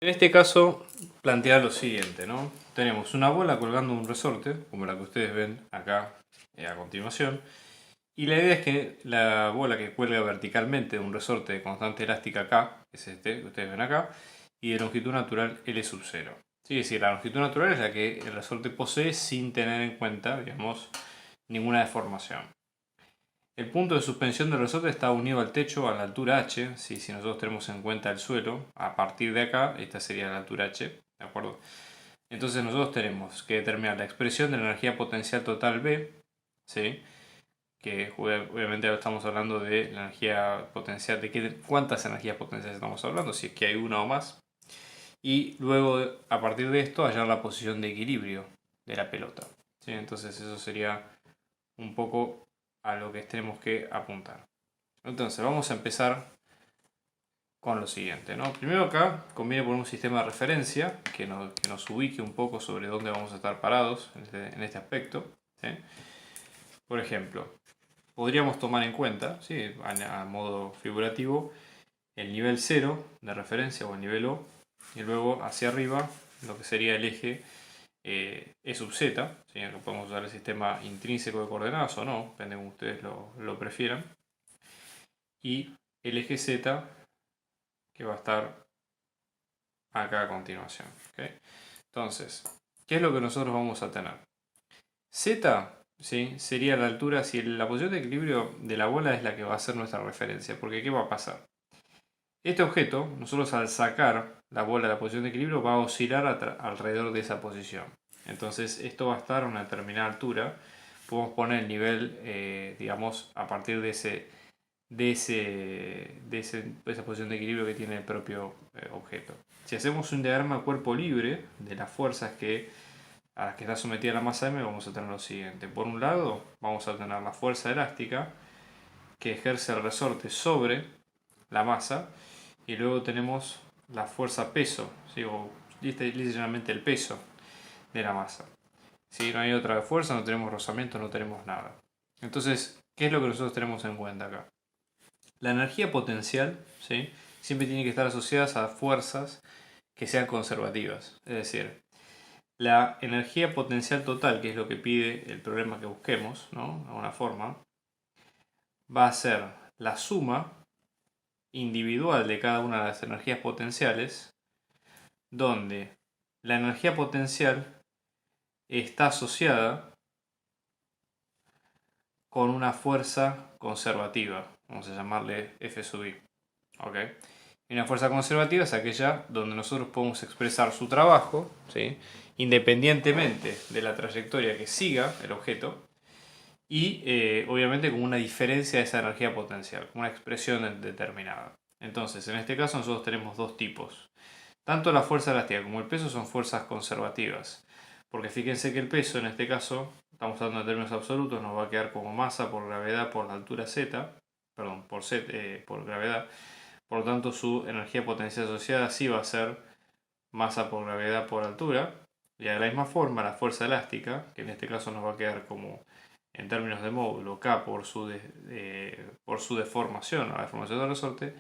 En este caso, plantear lo siguiente, ¿no? Tenemos una bola colgando un resorte, como la que ustedes ven acá a continuación, y la idea es que la bola que cuelga verticalmente de un resorte de constante elástica K, que es este que ustedes ven acá, y de longitud natural L sub 0. Es decir, la longitud natural es la que el resorte posee sin tener en cuenta, digamos, ninguna deformación. El punto de suspensión del resorte está unido al techo a la altura h. Si nosotros tenemos en cuenta el suelo, a partir de acá, esta sería la altura h. ¿De acuerdo? Entonces nosotros tenemos que determinar la expresión de la energía potencial total B, ¿sí? Que obviamente ahora estamos hablando de la energía potencial, cuántas energías potenciales estamos hablando, si es que hay una o más. Y luego, a partir de esto, hallar la posición de equilibrio de la pelota. ¿Sí? Entonces eso sería un poco a lo que tenemos que apuntar. Entonces vamos a empezar con lo siguiente, ¿no? Primero acá conviene poner un sistema de referencia que nos ubique un poco sobre dónde vamos a estar parados en este aspecto, ¿sí? Por ejemplo, podríamos tomar en cuenta, ¿sí? A modo figurativo, el nivel 0 de referencia o el nivel O, y luego hacia arriba lo que sería el eje E sub z, ¿sí? Que podemos usar el sistema intrínseco de coordenadas o no, depende de como ustedes lo prefieran, y el eje z que va a estar acá a continuación. ¿Okay? Entonces, ¿qué es lo que nosotros vamos a tener? Z, ¿sí? Sería la altura, si la posición de equilibrio de la bola es la que va a ser nuestra referencia, porque ¿qué va a pasar? Este objeto, nosotros al sacar la bola de la posición de equilibrio, va a oscilar alrededor de esa posición. Entonces, esto va a estar a una determinada altura. Podemos poner el nivel, digamos, a partir de esa posición de equilibrio que tiene el propio objeto. Si hacemos un diagrama cuerpo libre de las fuerzas a las que está sometida la masa M, vamos a tener lo siguiente. Por un lado, vamos a tener la fuerza elástica que ejerce el resorte sobre la masa, y luego tenemos la fuerza peso, ¿sí? O literalmente el peso de la masa. Si no hay otra fuerza, no tenemos rozamiento, no tenemos nada. Entonces, ¿qué es lo que nosotros tenemos en cuenta acá? La energía potencial, ¿sí? Siempre tiene que estar asociada a fuerzas que sean conservativas. Es decir, la energía potencial total, que es lo que pide el problema que busquemos, ¿no? De alguna forma, va a ser la suma individual de cada una de las energías potenciales, donde la energía potencial está asociada con una fuerza conservativa. Vamos a llamarle F sub I. ¿Okay? Y una fuerza conservativa es aquella donde nosotros podemos expresar su trabajo, ¿sí? Independientemente de la trayectoria que siga el objeto, y obviamente con una diferencia de esa energía potencial, con una expresión determinada. Entonces, en este caso nosotros tenemos dos tipos. Tanto la fuerza elástica como el peso son fuerzas conservativas, porque fíjense que el peso en este caso, estamos hablando en términos absolutos, nos va a quedar como masa por gravedad por la altura z, perdón, por gravedad. Por lo tanto, su energía potencial asociada sí va a ser masa por gravedad por altura. Y de la misma forma, la fuerza elástica, que en este caso nos va a quedar como en términos de módulo K por su deformación, la deformación del resorte,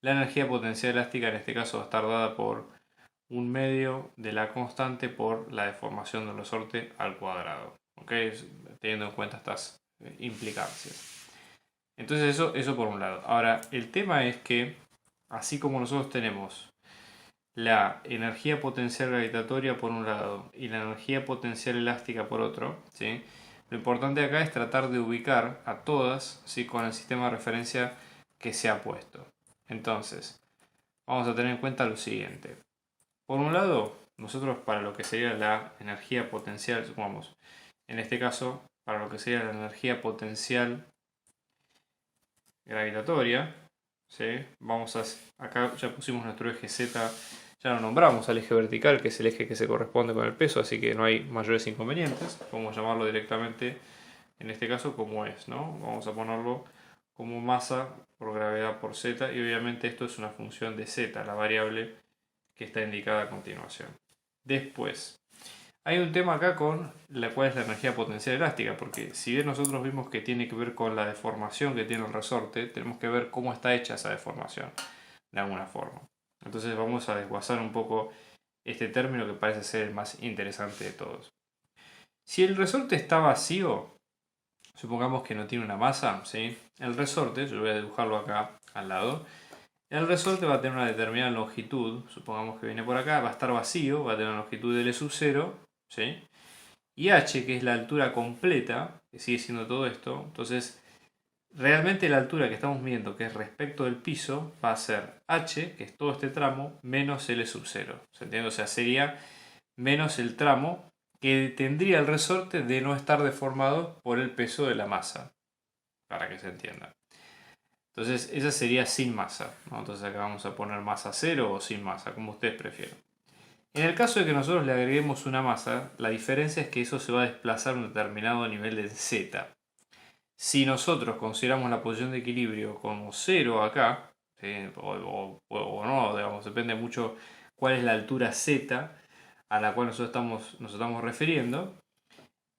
la energía potencial elástica en este caso va a estar dada por un medio de la constante por la deformación del resorte al cuadrado. ¿Okay? Teniendo en cuenta estas implicancias. Entonces eso por un lado. Ahora, el tema es que, así como nosotros tenemos la energía potencial gravitatoria por un lado y la energía potencial elástica por otro, ¿sí? Lo importante acá es tratar de ubicar a todas, ¿sí? Con el sistema de referencia que se ha puesto. Entonces, vamos a tener en cuenta lo siguiente. Por un lado, nosotros para lo que sería la energía potencial, supongamos, en este caso, para lo que sería la energía potencial gravitatoria, ¿sí? Acá ya pusimos nuestro eje Z, ya lo nombramos al eje vertical, que es el eje que se corresponde con el peso, así que no hay mayores inconvenientes. Podemos llamarlo directamente, en este caso, como es, ¿no? Vamos a ponerlo como masa por gravedad por Z, y obviamente esto es una función de Z, la variable que está indicada a continuación. Después, hay un tema acá con cuál es la energía potencial elástica, porque si bien nosotros vimos que tiene que ver con la deformación que tiene el resorte, tenemos que ver cómo está hecha esa deformación, de alguna forma. Entonces vamos a desguazar un poco este término que parece ser el más interesante de todos. Si el resorte está vacío, supongamos que no tiene una masa, ¿sí? El resorte, yo voy a dibujarlo acá al lado, el resorte va a tener una determinada longitud, supongamos que viene por acá, va a estar vacío, va a tener una longitud de L sub 0, ¿sí? Y h, que es la altura completa, que sigue siendo todo esto, entonces realmente la altura que estamos viendo, que es respecto del piso, va a ser h, que es todo este tramo, menos L sub 0. ¿Se entiende? O sea, sería menos el tramo que tendría el resorte de no estar deformado por el peso de la masa, para que se entienda. Entonces, esa sería sin masa, ¿no? Entonces acá vamos a poner masa 0 o sin masa, como ustedes prefieran. En el caso de que nosotros le agreguemos una masa, la diferencia es que eso se va a desplazar a un determinado nivel de z. Si nosotros consideramos la posición de equilibrio como 0 acá, ¿sí? o no, digamos, depende mucho cuál es la altura z a la cual nos estamos refiriendo,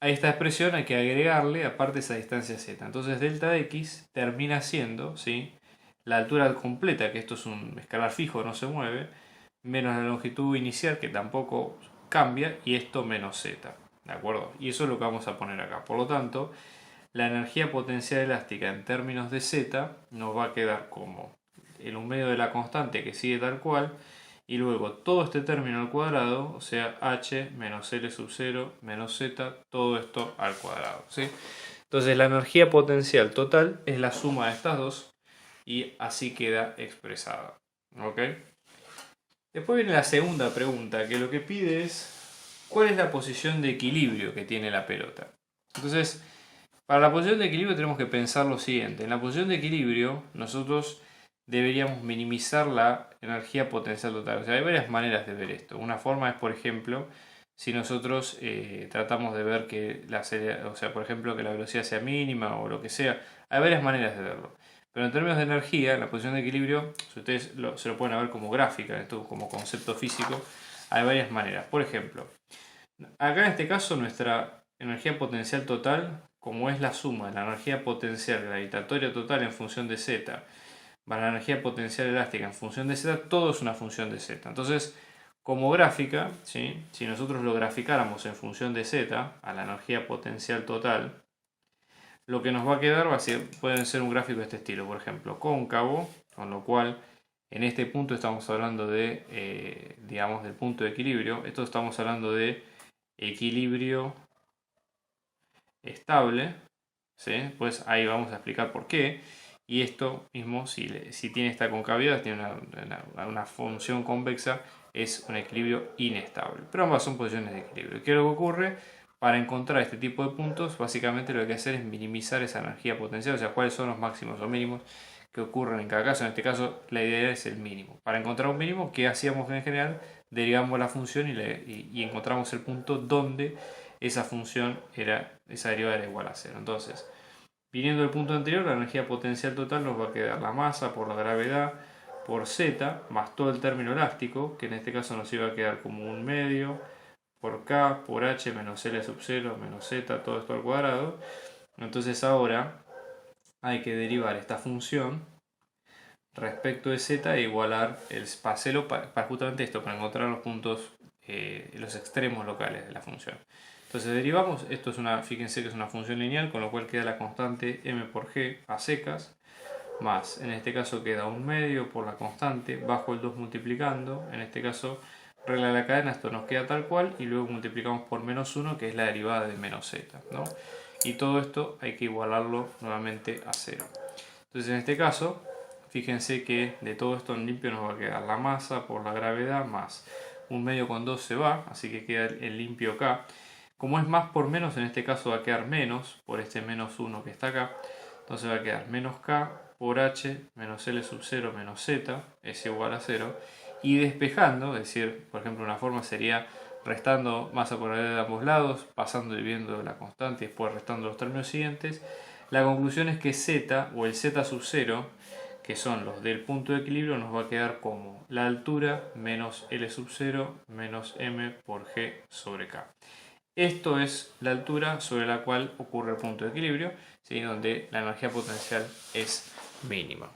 a esta expresión hay que agregarle aparte esa distancia z. Entonces delta de x termina siendo, ¿sí?, la altura completa, que esto es un escalar fijo, no se mueve, menos la longitud inicial, que tampoco cambia, y esto menos z. ¿De acuerdo? Y eso es lo que vamos a poner acá. Por lo tanto, la energía potencial elástica en términos de z nos va a quedar como en un medio de la constante que sigue tal cual, y luego todo este término al cuadrado, o sea, h menos L sub 0 menos z, todo esto al cuadrado, ¿sí? Entonces la energía potencial total es la suma de estas dos y así queda expresada, ¿ok? Después viene la segunda pregunta, que lo que pide es ¿cuál es la posición de equilibrio que tiene la pelota? Entonces, para la posición de equilibrio tenemos que pensar lo siguiente. En la posición de equilibrio nosotros deberíamos minimizar la energía potencial total. O sea, hay varias maneras de ver esto. Una forma es, por ejemplo, si nosotros tratamos de ver que por ejemplo, que la velocidad sea mínima o lo que sea. Hay varias maneras de verlo. Pero en términos de energía, en la posición de equilibrio, si ustedes se lo pueden ver como gráfica, esto como concepto físico, hay varias maneras. Por ejemplo, acá en este caso nuestra energía potencial total, como es la suma de la energía potencial gravitatoria total en función de z, más la energía potencial elástica en función de z, todo es una función de z. Entonces, como gráfica, ¿sí?, si nosotros lo graficáramos en función de z, a la energía potencial total, lo que nos va a quedar puede ser un gráfico de este estilo, por ejemplo, cóncavo, con lo cual en este punto estamos hablando de, digamos, del punto de equilibrio. Esto estamos hablando de equilibrio estable, ¿sí? Pues ahí vamos a explicar por qué. Y esto mismo, si tiene esta concavidad, tiene una función convexa, es un equilibrio inestable. Pero ambas son posiciones de equilibrio. ¿Qué es lo que ocurre? Para encontrar este tipo de puntos, básicamente lo que hay que hacer es minimizar esa energía potencial, o sea, cuáles son los máximos o mínimos que ocurren en cada caso. En este caso, la idea es el mínimo. Para encontrar un mínimo, ¿qué hacíamos en general? Derivamos la función y encontramos el punto donde esa función esa derivada era igual a 0. Entonces, viniendo del punto anterior, la energía potencial total nos va a quedar la masa por la gravedad por z, más todo el término elástico, que en este caso nos iba a quedar como un medio por k por h menos L sub 0 menos z, todo esto al cuadrado. Entonces ahora hay que derivar esta función respecto de z e igualar el spacelo para justamente esto, para encontrar los puntos, los extremos locales de la función. Entonces derivamos, fíjense que es una función lineal, con lo cual queda la constante m por g a secas, más, en este caso queda un medio por la constante, bajo el 2 multiplicando, en este caso regla de la cadena, esto nos queda tal cual, y luego multiplicamos por menos 1, que es la derivada de menos z, ¿no? Y todo esto hay que igualarlo nuevamente a 0. Entonces en este caso, fíjense que de todo esto en limpio nos va a quedar la masa por la gravedad más un medio con 2 se va, así que queda el limpio acá. Como es más por menos, en este caso va a quedar menos por este menos 1 que está acá. Entonces va a quedar menos k por h menos L sub 0 menos z es igual a 0. Y despejando, es decir, por ejemplo, una forma sería restando masa por gravedad de ambos lados, pasando y viendo la constante y después restando los términos siguientes. La conclusión es que z o el z sub 0, que son los del punto de equilibrio, nos va a quedar como la altura menos L sub 0 menos m por g sobre k. Esto es la altura sobre la cual ocurre el punto de equilibrio, ¿sí?, donde la energía potencial es mínima.